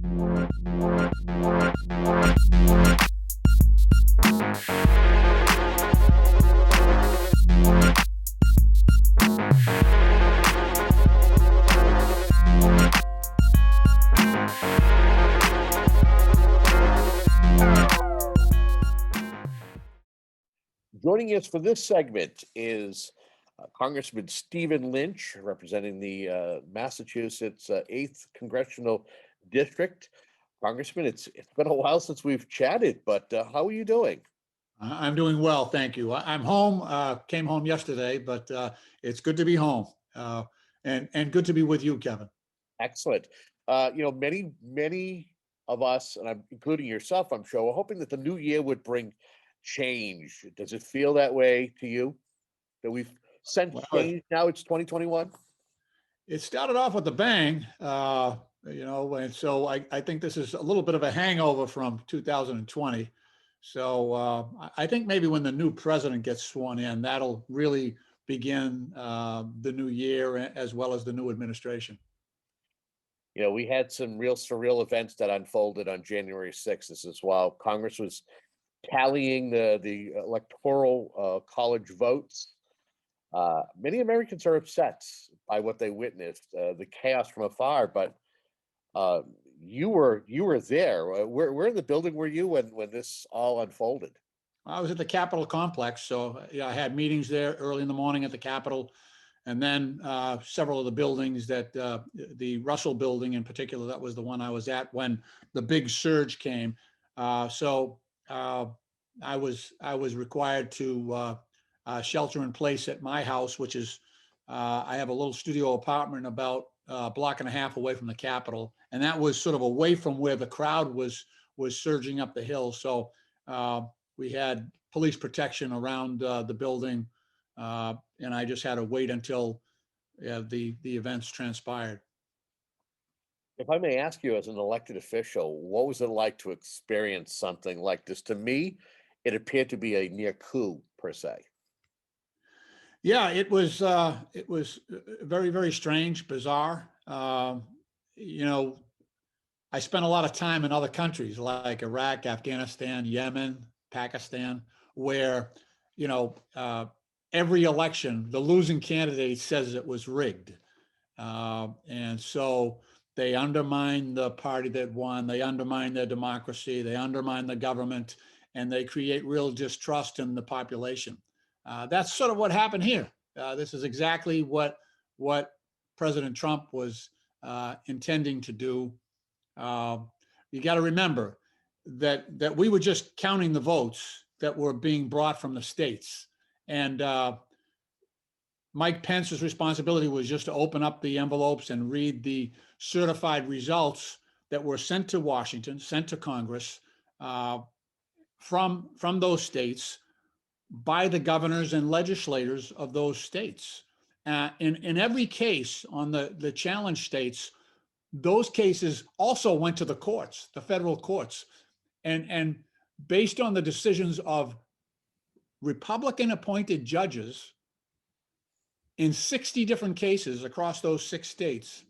Joining us for this segment is Congressman Stephen Lynch, representing the Massachusetts 8th Congressional District. Congressman, it's been a while since we've chatted, but how are you doing? I'm doing well, thank you. I'm home, came home yesterday, but it's good to be home and good to be with you, Kevin. Excellent. Many of us, and I'm including yourself, I'm sure, we're hoping that the new year would bring change. Does it feel that way to you? That we've sensed Well, change now? It's 2021. it started off with a bang, and so I think this is a little bit of a hangover from 2020. So I think maybe when the new president gets sworn in, that'll really begin the new year as well as the new administration. We had some real surreal events that unfolded on January 6th. This is while Congress was tallying the electoral college votes. Many Americans are upset by what they witnessed, the chaos from afar. But you were there. Where in the building were you when this all unfolded? I was at the Capitol complex, so I had meetings there early in the morning at the Capitol, and then several of the buildings that the Russell building in particular, that was the one I was at when the big surge came. So I was required to shelter in place at my house, which is I have a little studio apartment about a block and a half away from the Capitol, and that was sort of away from where the crowd was surging up the hill. So we had police protection around the building, and I just had to wait until the events transpired. If I may ask you, as an elected official, what was it like to experience something like this? To me, it appeared to be a near coup, per se. Yeah, it was very, very strange, bizarre. I spent a lot of time in other countries like Iraq, Afghanistan, Yemen, Pakistan, where every election the losing candidate says it was rigged, and so they undermine the party that won, they undermine their democracy, they undermine the government, and they create real distrust in the population. That's sort of what happened here. This is exactly what President Trump was intending to do. You got to remember that we were just counting the votes that were being brought from the states, and Mike Pence's responsibility was just to open up the envelopes and read the certified results that were sent to Washington, sent to Congress from those states by the governors and legislators of those states. In every case on the challenge states, those cases also went to the courts, the federal courts, and based on the decisions of Republican appointed judges in 60 different cases across those 6 states,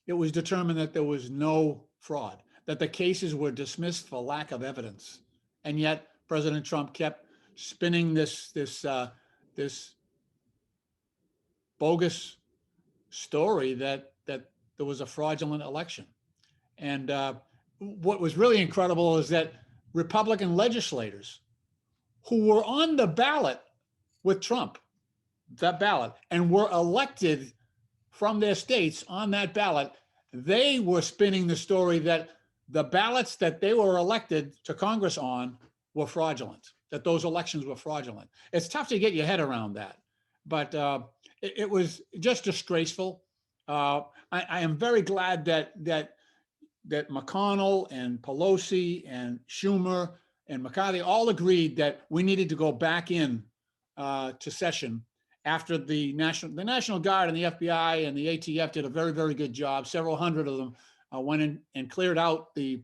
it was determined that there was no fraud, that the cases were dismissed for lack of evidence. And yet President Trump kept spinning this bogus story that there was a fraudulent election. And what was really incredible is that Republican legislators who were on the ballot with Trump, that ballot, and were elected from their states on that ballot, they were spinning the story that the ballots that they were elected to Congress on were fraudulent, that those elections were fraudulent. It's tough to get your head around that, but it was just disgraceful. I am very glad that McConnell and Pelosi and Schumer and McCarthy all agreed that we needed to go back in to session after the National Guard and the FBI and the ATF did a very, very good job. Several hundred of them went in and cleared out the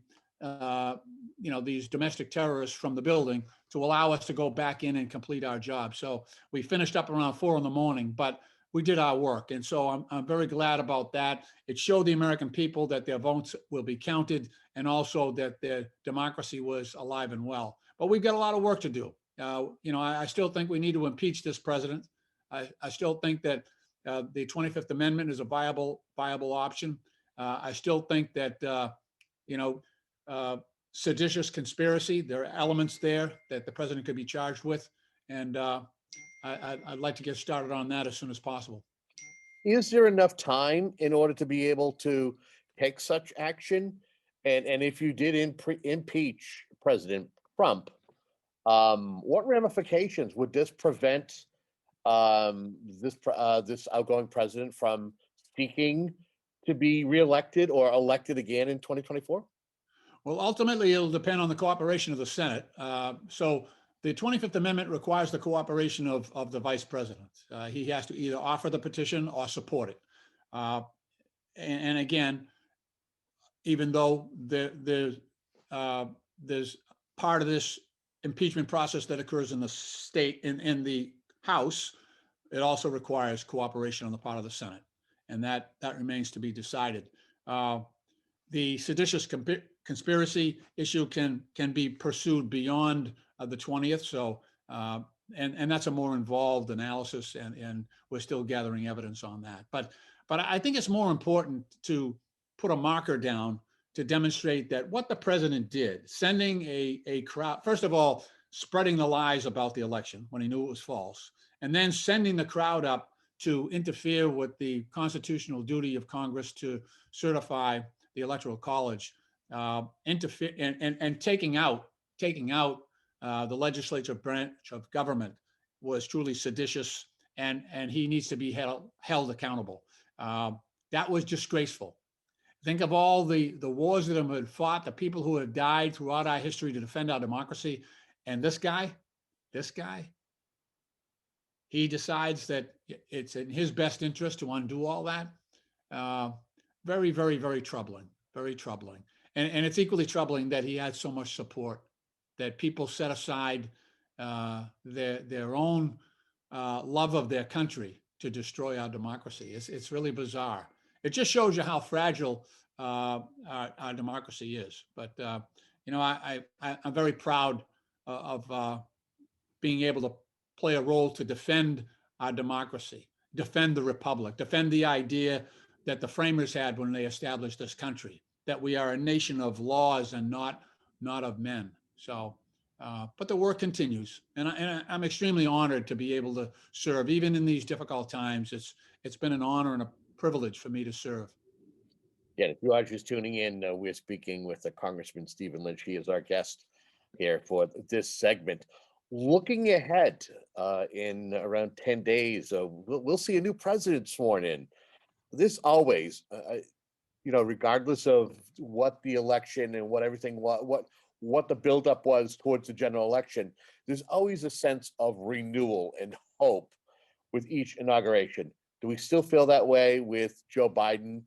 these domestic terrorists from the building to allow us to go back in and complete our job. So we finished up around 4 a.m, but we did our work. And so I'm very glad about that. It showed the American people that their votes will be counted, and also that their democracy was alive and well. But we've got a lot of work to do. I still think we need to impeach this president. I still think that the 25th Amendment is a viable option. I still think that, seditious conspiracy, there are elements there that the president could be charged with. And I'd like to get started on that as soon as possible. Is there enough time in order to be able to take such action? And if you did impeach President Trump, what ramifications would this prevent this outgoing president from seeking to be reelected or elected again in 2024? Well, ultimately, it'll depend on the cooperation of the Senate. So the 25th Amendment requires the cooperation of the vice president. He has to either offer the petition or support it. And again, even though there's part of this impeachment process that occurs in the state, in the House, it also requires cooperation on the part of the Senate, and that remains to be decided. The seditious conspiracy issue can be pursued beyond the 20th. So, and that's a more involved analysis, and we're still gathering evidence on that. But I think it's more important to put a marker down to demonstrate that what the president did, sending a crowd, first of all, spreading the lies about the election when he knew it was false, and then sending the crowd up to interfere with the constitutional duty of Congress to certify the Electoral College, interfere and taking out the legislative branch of government was truly seditious, and he needs to be held accountable. That was disgraceful. Think of all the wars that have been fought, the people who have died throughout our history to defend our democracy, and this guy, he decides that it's in his best interest to undo all that. Very, very, very troubling. Very troubling. And it's equally troubling that he had so much support, that people set aside their own love of their country to destroy our democracy. It's really bizarre. It just shows you how fragile our democracy is. But I'm very proud of being able to play a role to defend our democracy, defend the republic, defend the idea that the framers had when they established this country, that we are a nation of laws and not of men. So, but the work continues, and I'm extremely honored to be able to serve, even in these difficult times. It's been an honor and a privilege for me to serve. Yeah, if you are just tuning in, we're speaking with the Congressman Stephen Lynch. He is our guest here for this segment. Looking ahead, in around 10 days, we'll see a new president sworn in. This always, regardless of what the election and what everything, what the buildup was towards the general election, there's always a sense of renewal and hope with each inauguration. Do we still feel that way with Joe Biden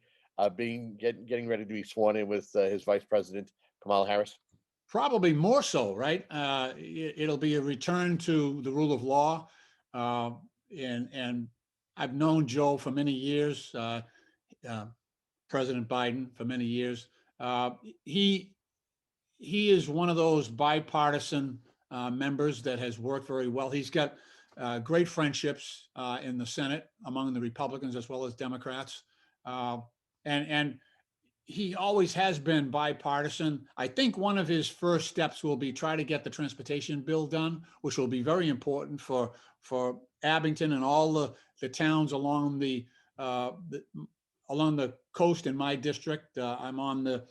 getting ready to be sworn in with his vice president, Kamala Harris? Probably more so, right? It'll be a return to the rule of law, and I've known Joe for many years, President Biden for many years. He is one of those bipartisan members that has worked very well. He's got great friendships in the Senate among the Republicans as well as Democrats, and he always has been bipartisan. I think one of his first steps will be try to get the transportation bill done, which will be very important for Abington and all the towns along the coast in my district. I'm on the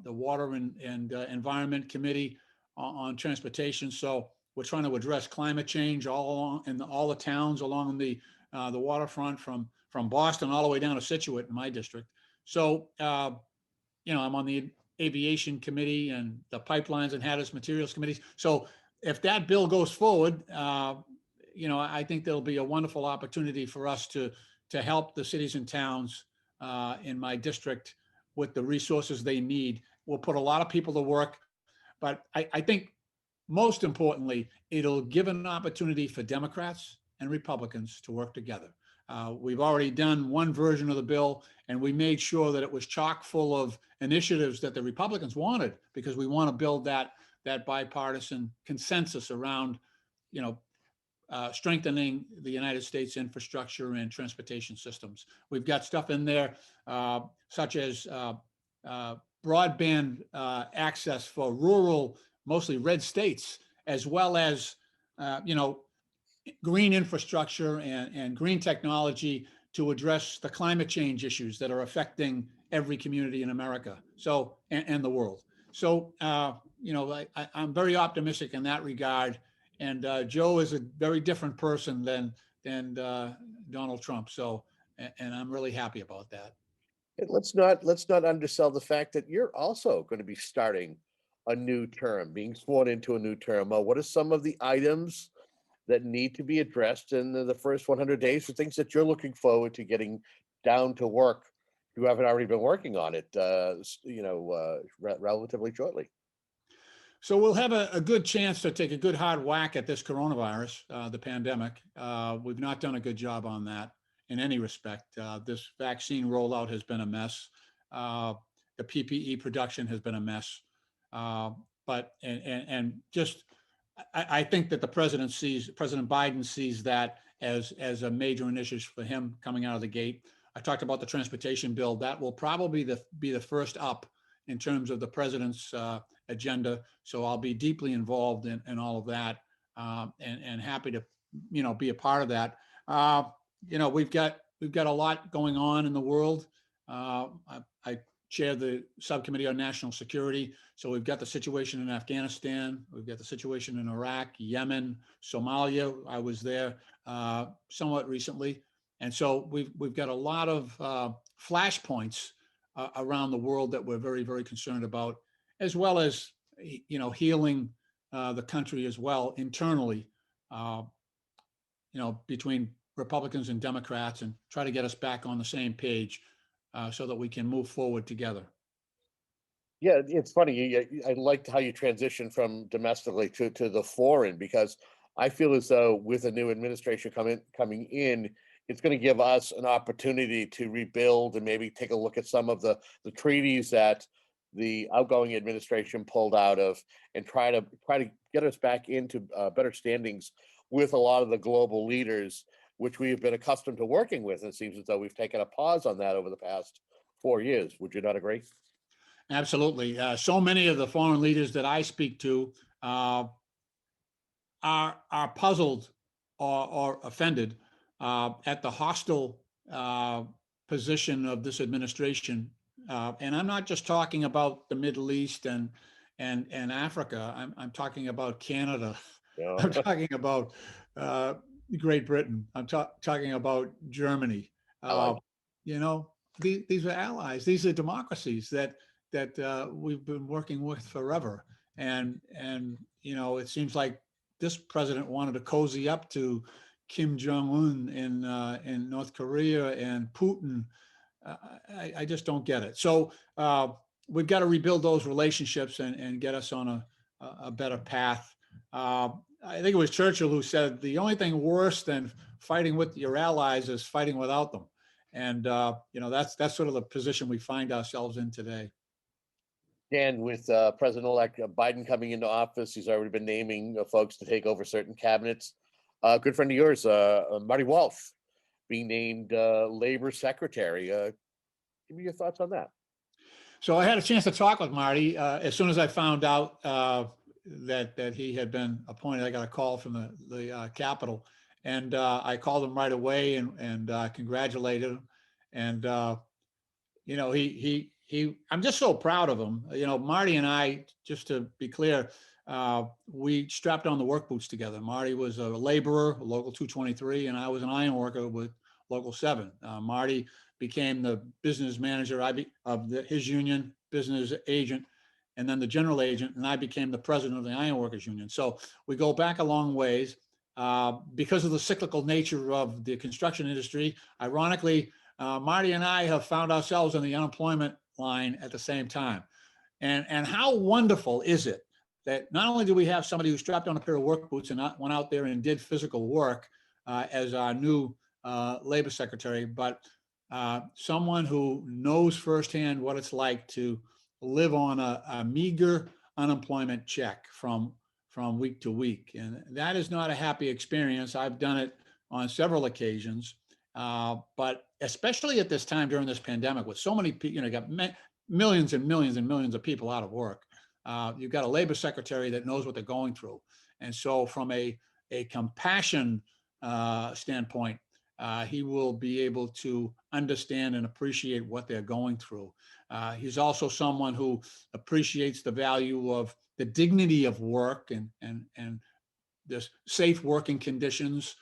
Water and Environment Committee on transportation. So we're trying to address climate change all along in all the towns along the waterfront from Boston all the way down to Situate in my district. So, I'm on the Aviation Committee and the Pipelines and Hazardous Materials Committees. So if that bill goes forward, I think there'll be a wonderful opportunity for us to help the cities and towns in my district with the resources they need. We'll put a lot of people to work, but I think most importantly, it'll give an opportunity for Democrats and Republicans to work together. We've already done one version of the bill, and we made sure that it was chock full of initiatives that the Republicans wanted, because we want to build that bipartisan consensus around, strengthening the United States infrastructure and transportation systems. We've got stuff in there such as broadband access for rural, mostly red states, as well as, green infrastructure and green technology to address the climate change issues that are affecting every community in America, and the world. So, I'm very optimistic in that regard. And Joe is a very different person than Donald Trump. So, and I'm really happy about that. And let's not undersell the fact that you're also going to be starting a new term, being sworn into a new term. What are some of the items that need to be addressed in the first 100 days, for things that you're looking forward to getting down to work? You haven't already been working on it, relatively shortly. So we'll have a good chance to take a good hard whack at this coronavirus, the pandemic. We've not done a good job on that in any respect. This vaccine rollout has been a mess. The PPE production has been a mess. But I think that President Biden sees that as a major initiative for him coming out of the gate. I talked about the transportation bill. That will probably be the first up in terms of the president's agenda. So I'll be deeply involved in all of that, and happy to, be a part of that. We've got a lot going on in the world. I chair the subcommittee on national security. So we've got the situation in Afghanistan. We've got the situation in Iraq, Yemen, Somalia. I was there somewhat recently. And so we've got a lot of flashpoints around the world that we're very, very concerned about, as well as, healing the country as well internally, between Republicans and Democrats, and try to get us back on the same page so that we can move forward together. Yeah, it's funny. I liked how you transitioned from domestically to the foreign, because I feel as though with a new administration coming in, it's going to give us an opportunity to rebuild and maybe take a look at some of the treaties that the outgoing administration pulled out of, and try to get us back into better standings with a lot of the global leaders, which we have been accustomed to working with. And it seems as though we've taken a pause on that over the past 4 years. Would you not agree? Absolutely. So many of the foreign leaders that I speak to are puzzled or offended at the hostile position of this administration. And I'm not just talking about the Middle East and Africa. I'm talking about Canada. Yeah. I'm talking about Great Britain. I'm talking about Germany. These are allies. These are democracies that we've been working with forever. And it seems like this president wanted to cozy up to Kim Jong-un in North Korea and Putin. I just don't get it. So we've got to rebuild those relationships and get us on a better path. I think it was Churchill who said the only thing worse than fighting with your allies is fighting without them. And that's sort of the position we find ourselves in today. Dan, with President-elect Biden coming into office, he's already been naming folks to take over certain cabinets. A good friend of yours, Marty Wolf, being named Labor Secretary. Give me your thoughts on that. So I had a chance to talk with Marty as soon as I found out that he had been appointed. I got a call from the Capitol, and I called him right away and congratulated him. And I'm just so proud of him. Marty and I, just to be clear, we strapped on the work boots together. Marty was a laborer, Local 223, and I was an iron worker with Local 7. Marty became the business manager of his union, business agent, and then the general agent, and I became the president of the Ironworkers Union. So we go back a long ways. Because of the cyclical nature of the construction industry, ironically, Marty and I have found ourselves in the unemployment line at the same time. And how wonderful is it that not only do we have somebody who strapped on a pair of work boots and went out there and did physical work as our new labor secretary, but someone who knows firsthand what it's like to live on a meager unemployment check from week to week. And that is not a happy experience. I've done it on several occasions. But especially at this time during this pandemic, with so many people, you got millions and millions and millions of people out of work. You've got a labor secretary that knows what they're going through. And so from a compassion standpoint, he will be able to understand and appreciate what they're going through. He's also someone who appreciates the value of the dignity of work and the safe working conditions,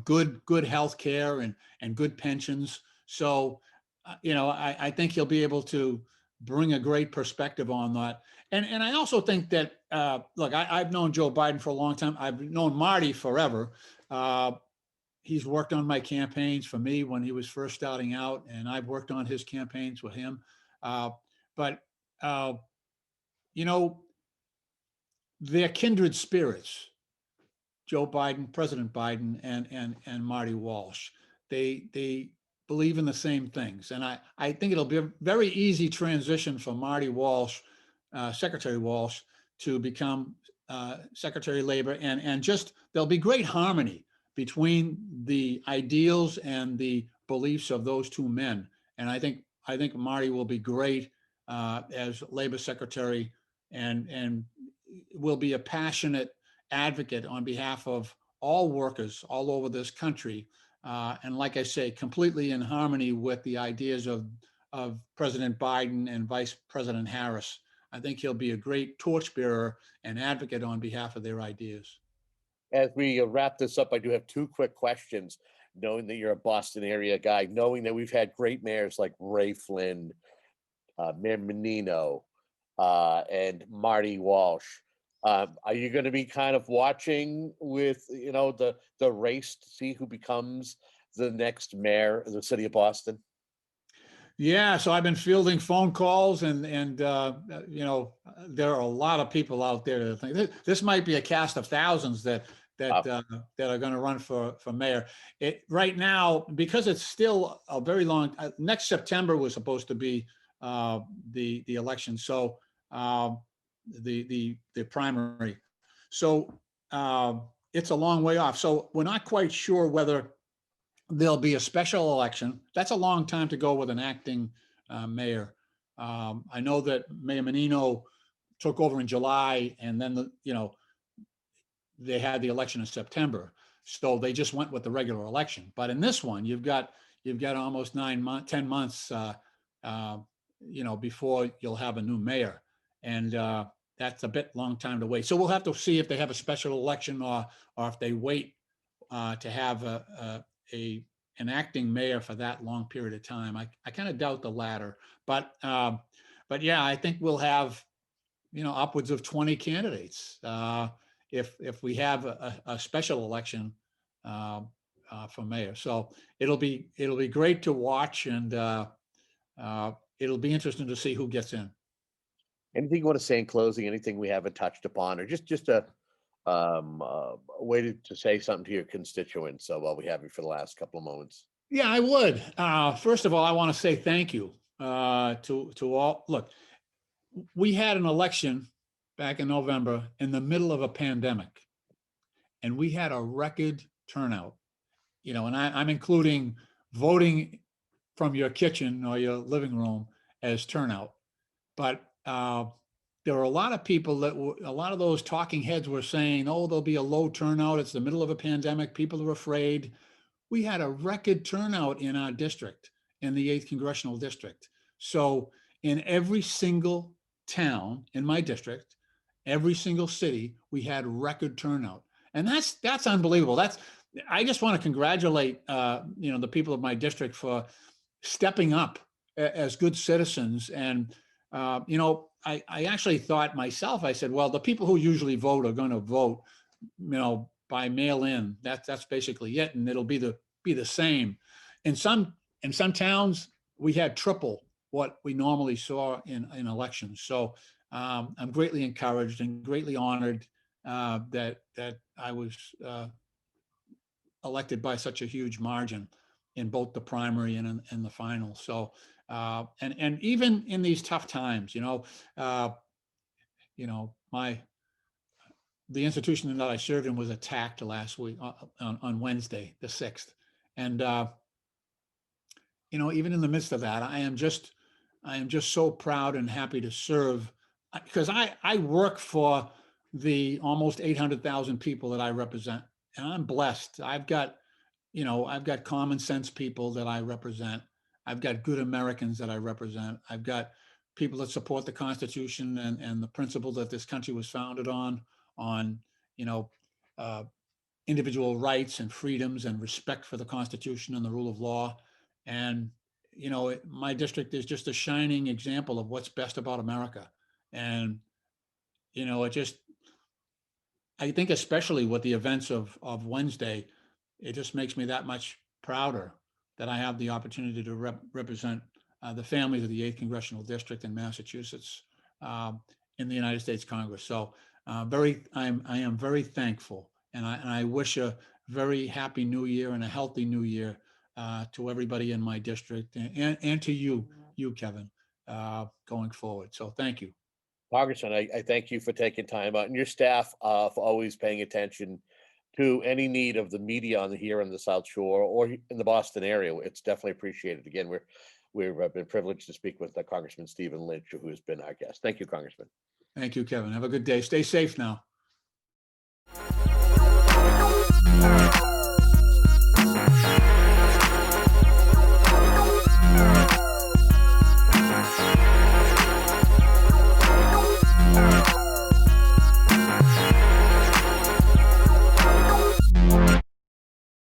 good health care and good pensions. So, I think he'll be able to bring a great perspective on that. And I also think that, look, I've known Joe Biden for a long time. I've known Marty forever. He's worked on my campaigns for me when he was first starting out, and I've worked on his campaigns with him. But they're kindred spirits. Joe Biden, President Biden, and Marty Walsh. They believe in the same things, and I think it'll be a very easy transition for Marty Walsh, Secretary Walsh, to become Secretary of Labor, and just there'll be great harmony between the ideals and the beliefs of those two men. And I think Marty will be great as Labor Secretary, and will be a passionate advocate on behalf of all workers all over this country. And like I say, completely in harmony with the ideas of President Biden and Vice President Harris. I think he'll be a great torchbearer and advocate on behalf of their ideas. As we wrap this up, I do have two quick questions. Knowing that you're a Boston area guy, knowing that we've had great mayors like Ray Flynn, Mayor Menino, and Marty Walsh. Are you going to be kind of watching with the race to see who becomes the next mayor of the city of Boston? Yeah, so I've been fielding phone calls, and there are a lot of people out there that think this might be a cast of thousands that are going to run for mayor. Right now, because it's still a very long. Next September was supposed to be the election, so the primary. So it's a long way off. So we're not quite sure whether there'll be a special election. That's a long time to go with an acting mayor. I know that Mayor Menino took over in July, and then they had the election in September, so they just went with the regular election. But in this one, you've got almost 10 months, before you'll have a new mayor, and that's a bit long time to wait. So we'll have to see if they have a special election or if they wait to have an acting mayor for that long period of time. I kind of doubt the latter, but yeah, I think we'll have upwards of 20 candidates if we have a special election for mayor. So it'll be great to watch, and it'll be interesting to see who gets in. Anything you want to say in closing? Anything we haven't touched upon, or just a way to say something to your constituents while we have you for the last couple of moments? Yeah, I would. First of all, I want to say thank you to all. Look, we had an election back in November in the middle of a pandemic, and we had a record turnout. And I'm including voting from your kitchen or your living room as turnout. But there were a lot of people a lot of those talking heads were saying, oh, there'll be a low turnout. It's the middle of a pandemic. People are afraid. We had a record turnout in our district, in the 8th Congressional District. So in every single town in my district, every single city, we had record turnout. And that's unbelievable. I just want to congratulate the people of my district for stepping up as good citizens. And I actually thought myself, I said, well, the people who usually vote are going to vote, by mail in. That's basically it, and it'll be the same. In some towns, we had triple what we normally saw in elections. So I'm greatly encouraged and greatly honored that I was elected by such a huge margin in both the primary and in the final. So, and even in these tough times, the institution that I served in was attacked last week on Wednesday, the 6th. And, even in the midst of that, I am just so proud and happy to serve, because I work for the almost 800,000 people that I represent, and I'm blessed. I've got common sense people that I represent. I've got good Americans that I represent. I've got people that support the Constitution and the principle that this country was founded on, uh, individual rights and freedoms and respect for the Constitution and the rule of law. And, my district is just a shining example of what's best about America. And, it just, I think especially with the events of Wednesday, it just makes me that much prouder that I have the opportunity to represent the families of the 8th Congressional District in Massachusetts, in the United States Congress. So I am very thankful, and I wish a very happy new year and a healthy new year to everybody in my district, and to you, Kevin, going forward. So thank you. Congressman, I thank you for taking time out, and your staff for always paying attention to any need of the media here on the South Shore or in the Boston area. It's definitely appreciated. Again, we've been privileged to speak with Congressman Stephen Lynch, who has been our guest. Thank you, Congressman. Thank you, Kevin. Have a good day. Stay safe now.